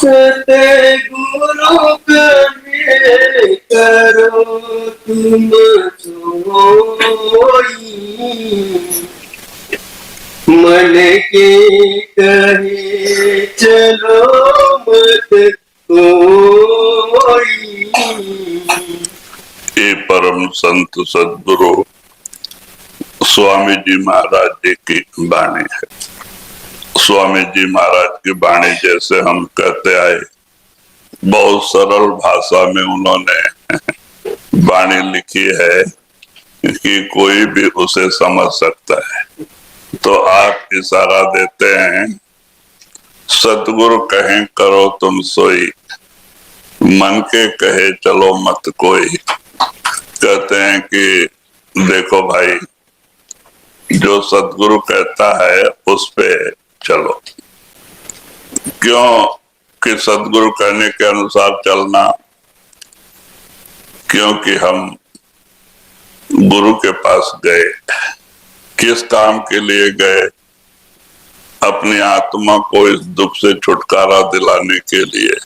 सतगुरु कहे करो तुम सोई, मन के कहे चलो मत कोई। ये परम संत सदगुरु स्वामी जी महाराज जी की वाणी है। स्वामी जी महाराज की वाणी जैसे हम कहते आए, बहुत सरल भाषा में उन्होंने वाणी लिखी है कि कोई भी उसे समझ सकता है। तो आप इशारा देते हैं, सतगुरु कहें करो तुम सोई, मन के कहे चलो मत कोई। कहते हैं कि देखो भाई, जो सतगुरु कहता है उस पे चलो। क्यों कि सतगुरु कहने के अनुसार चलना? क्योंकि हम गुरु के पास गए, किस काम के लिए गए? अपनी आत्मा को इस दुख से छुटकारा दिलाने के लिए,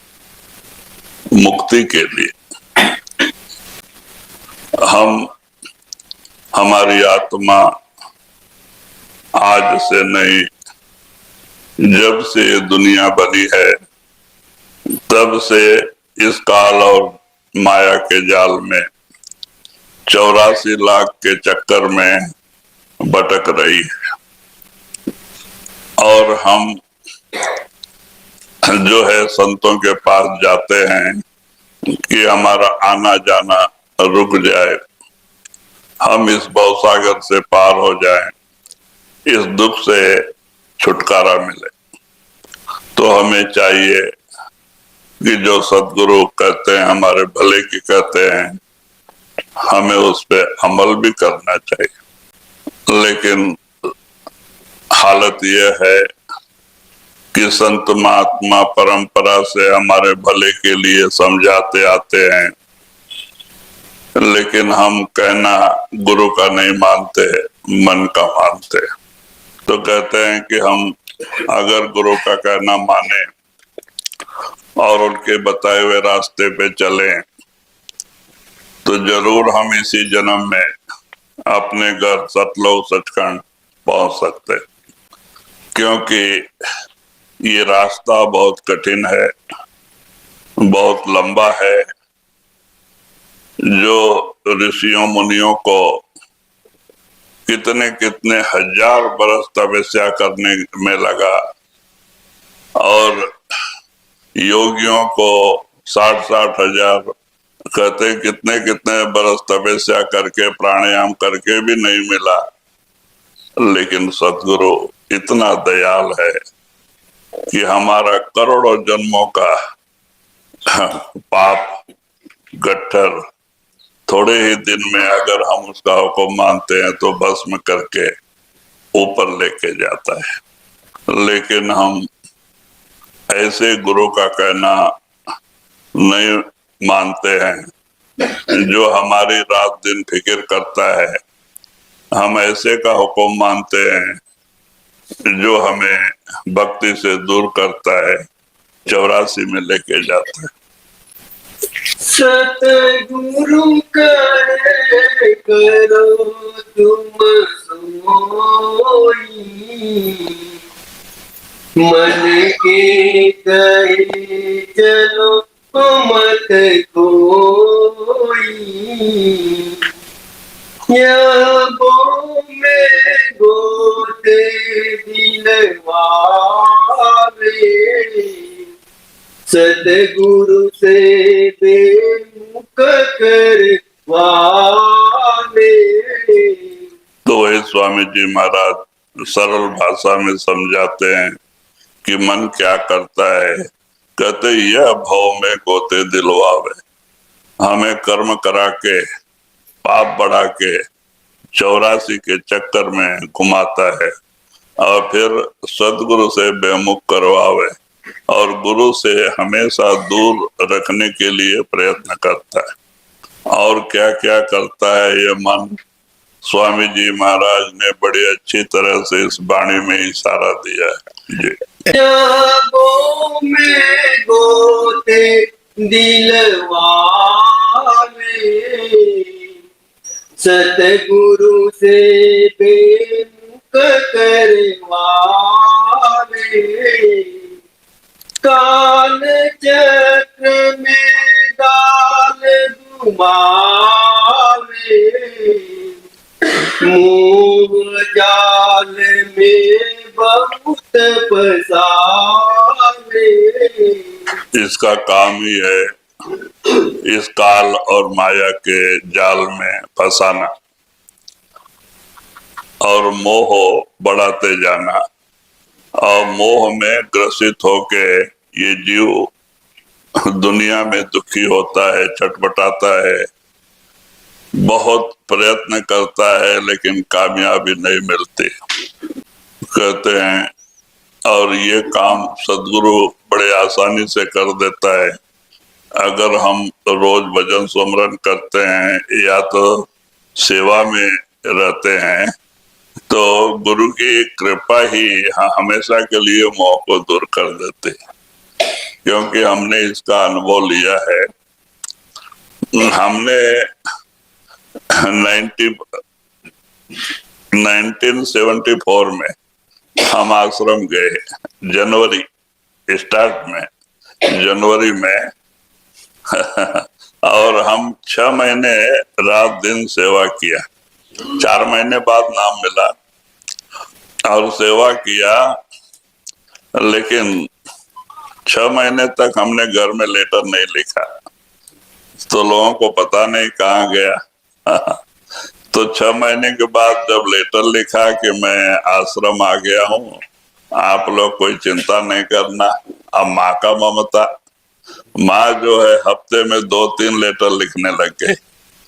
मुक्ति के लिए। हमारी आत्मा आज से नहीं, जब से ये दुनिया बनी है तब से इस काल और माया के जाल में 84 लाख के चक्कर में भटक रही है। और हम जो है संतों के पास जाते हैं कि हमारा आना जाना रुक जाए, हम इस भवसागर से पार हो जाएं, इस दुख से छुटकारा मिले। तो हमें चाहिए कि जो सद्गुरु कहते हैं, हमारे भले की कहते हैं, हमें उस पे अमल भी करना चाहिए। लेकिन हालत यह है कि संत महात्मा परंपरा से हमारे भले के लिए समझाते आते हैं, लेकिन हम कहना गुरु का नहीं मानते, मन का मानते। तो कहते हैं कि हम अगर गुरु का कहना माने और उनके बताए हुए रास्ते पे चलें, तो जरूर हम इसी जन्म में अपने घर सतलोक सचखंड पहुंच सकते। क्योंकि ये रास्ता बहुत कठिन है, बहुत लंबा है। जो ऋषियों मुनियों को कितने कितने हजार बरस तपस्या करने में लगा, और योगियों को 60-60 हजार, कहते कितने कितने बरस तपस्या करके प्राणायाम करके भी नहीं मिला। लेकिन सद्गुरु इतना दयाल है कि हमारा करोड़ों जन्मों का पाप गट्ठर थोड़े ही दिन में अगर हम उसका हुक्म मानते हैं तो भस्म करके ऊपर लेके जाता है। लेकिन हम ऐसे गुरु का कहना नहीं मानते हैं जो हमारी रात दिन फिक्र करता है। हम ऐसे का हुक्म मानते हैं जो हमें भक्ति से दूर करता है, 84 में लेके जाता है। सतगुरु कहे करो तुम सोई, मन के कहे चलो मत कोई। या गो में गोते दिलवावे, सतगुरु से बेमुख करवावे। तो वही स्वामी जी महाराज सरल भाषा में समझाते हैं कि मन क्या करता है। कहते यह भव में गोते दिलवावे, हमें कर्म करा के पाप बढ़ा के 84 के चक्कर में घुमाता है, और फिर सदगुरु से बेमुख करवावे और गुरु से हमेशा दूर रखने के लिए प्रयत्न करता है। और क्या क्या करता है ये मन, स्वामी जी महाराज ने बड़ी अच्छी तरह से इस वाणी में इशारा दिया है जी। गो में गो दिलवाले, सतगुरु से बेमुख करवावे, काल चक्र में डाल घुमावे, मोह जाल में बहुत फसावे। इसका काम ही है इस काल और माया के जाल में फंसाना और मोह बढ़ाते जाना, और मोह में ग्रसित होके ये जीव दुनिया में दुखी होता है, छटपटाता है, बहुत प्रयत्न करता है लेकिन कामयाबी नहीं मिलती। कहते हैं और ये काम सदगुरु बड़े आसानी से कर देता है अगर हम रोज भजन सुमरन करते हैं या तो सेवा में रहते हैं, तो गुरु की कृपा ही हमेशा के लिए मोह को दूर कर देते हैं, क्योंकि हमने इसका अनुभव लिया है। हमने 1974 में हम आश्रम गए, जनवरी स्टार्ट में, जनवरी में और हम 6 महीने रात दिन सेवा किया। 4 महीने बाद नाम मिला और सेवा किया, लेकिन 6 महीने तक हमने घर में लेटर नहीं लिखा, तो लोगों को पता नहीं कहाँ गया। तो 6 महीने के बाद जब लेटर लिखा कि मैं आश्रम आ गया हूँ, आप लोग कोई चिंता नहीं करना। अब माँ का ममता, माँ जो है हफ्ते में 2-3 लेटर लिखने लग गई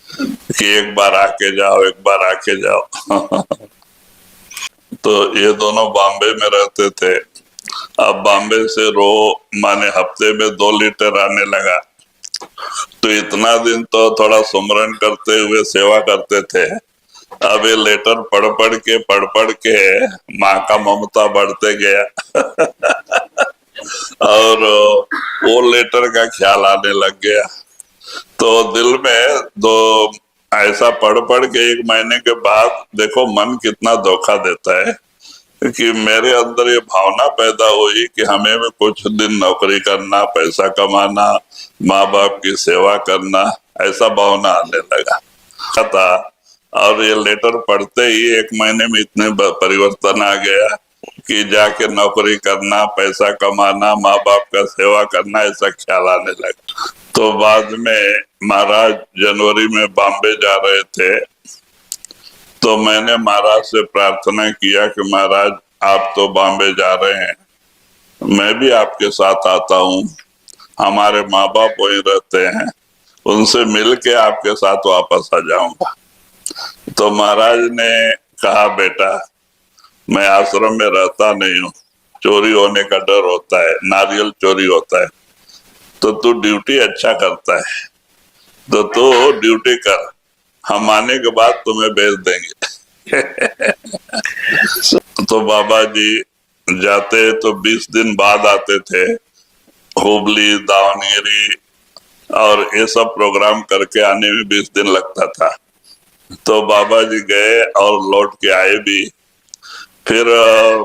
कि एक बार आके जाओ, एक बार आके जाओ। तो ये दोनों बॉम्बे में रहते थे। अब बॉम्बे से माने हफ्ते में 2 लीटर आने लगा, तो इतना दिन तो थोड़ा सुमरन करते हुए सेवा करते थे। अब ये लेटर पढ़ पढ़ के माँ का ममता बढ़ते गया और वो लेटर का ख्याल आने लग गया। तो दिल में ऐसा पढ़ के 1 महीने के बाद देखो मन कितना धोखा देता है कि मेरे अंदर ये भावना पैदा हुई कि हमें भी कुछ दिन नौकरी करना, पैसा कमाना, माँ बाप की सेवा करना, ऐसा भावना आने लगा था। और ये लेटर पढ़ते ही 1 महीने में इतने परिवर्तन आ गया कि जाके नौकरी करना, पैसा कमाना, माँ बाप का सेवा करना, ऐसा ख्याल आने लगा। तो बाद में महाराज जनवरी में बॉम्बे जा रहे थे, तो मैंने महाराज से प्रार्थना किया कि महाराज आप तो बॉम्बे जा रहे हैं, मैं भी आपके साथ आता हूँ, हमारे माँ बाप वहीं रहते हैं, उनसे मिल के आपके साथ वापस आ जाऊंगा। तो महाराज ने कहा बेटा मैं आश्रम में रहता नहीं हूँ, चोरी होने का डर होता है, नारियल चोरी होता है, तो तू ड्यूटी अच्छा करता है तो तू ड्यूटी कर, हम आने के बाद तुम्हें भेज देंगे। तो बाबा जी जाते तो 20 दिन बाद आते थे, हुबली, दावणगेरी और ये सब प्रोग्राम करके आने में 20 दिन लगता था। तो बाबा जी गए और लौट के आए भी। फिर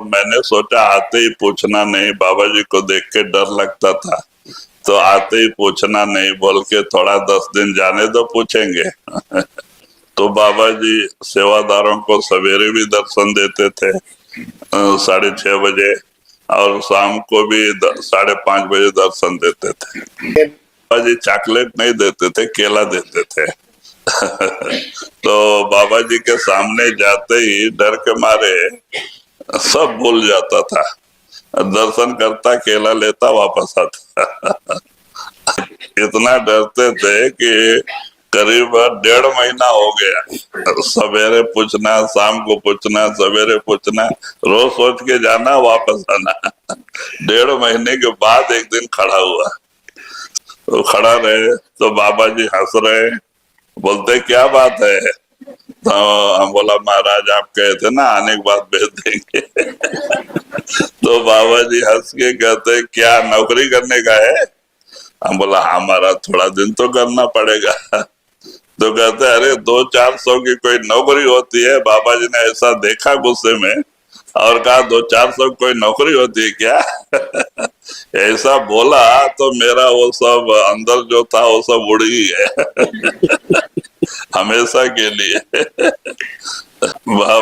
मैंने सोचा आते ही पूछना नहीं, बाबा जी को देख के डर लगता था, तो आते ही पूछना नहीं बोल के थोड़ा 10 दिन जाने दो, पूछेंगे। तो बाबा जी सेवादारों को सवेरे भी दर्शन देते थे 6:30 बजे, और शाम को भी 5:30 बजे दर्शन देते थे। बाबा जी चॉकलेट नहीं देते थे, केला देते थे। तो बाबा जी के सामने जाते ही डर के मारे सब भूल जाता था, दर्शन करता, केला लेता, वापस आता। इतना डरते थे कि करीब 1.5 महीना हो गया, सवेरे पूछना, शाम को पूछना, सवेरे पूछना, रोज सोच के जाना, वापस आना। 1.5 महीने के बाद एक दिन खड़ा हुआ, तो खड़ा रहे तो बाबा जी हंस रहे, बोलते क्या बात है? तो हम बोला महाराज आप कहे थे ना आने के बाद भेज देंगे। तो बाबा जी हंस के कहते क्या नौकरी करने का है? हम बोला हमारा थोड़ा दिन तो करना पड़ेगा। तो कहते अरे 200-400 की कोई नौकरी होती है, बाबा जी ने ऐसा देखा गुस्से में और कहा 200-400 कोई नौकरी होती है क्या? ऐसा बोला तो मेरा वो सब अंदर जो था वो सब उड़ ही गया हमेशा के लिए।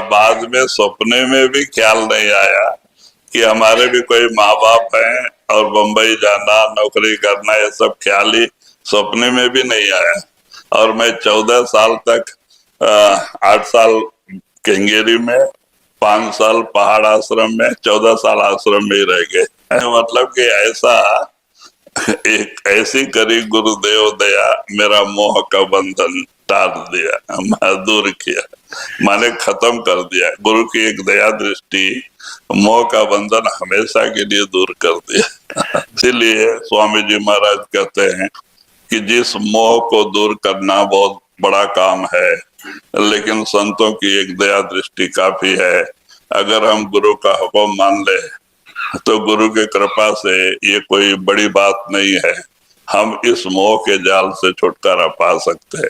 बाद में सपने में भी ख्याल नहीं आया कि हमारे भी कोई माँ बाप हैं और बम्बई जाना नौकरी करना, ये सब ख्याल ही सपने में भी नहीं आया। और मैं 14 साल तक 8 साल केंगेरी में, 5 साल पहाड़ आश्रम में, 14 साल आश्रम में ही रह गए। मतलब कि ऐसा एक ऐसी करी गुरुदेव दया, मेरा मोह का बंधन टार दिया, दूर किया, माने खत्म कर दिया। गुरु की एक दया दृष्टि मोह का बंधन हमेशा के लिए दूर कर दिया। इसीलिए स्वामी जी महाराज कहते हैं कि जिस मोह को दूर करना बहुत बड़ा काम है, लेकिन संतों की एक दया दृष्टि काफी है। अगर हम गुरु का हुक्म मान ले तो गुरु की कृपा से ये कोई बड़ी बात नहीं है, हम इस मोह के जाल से छुटकारा पा सकते हैं।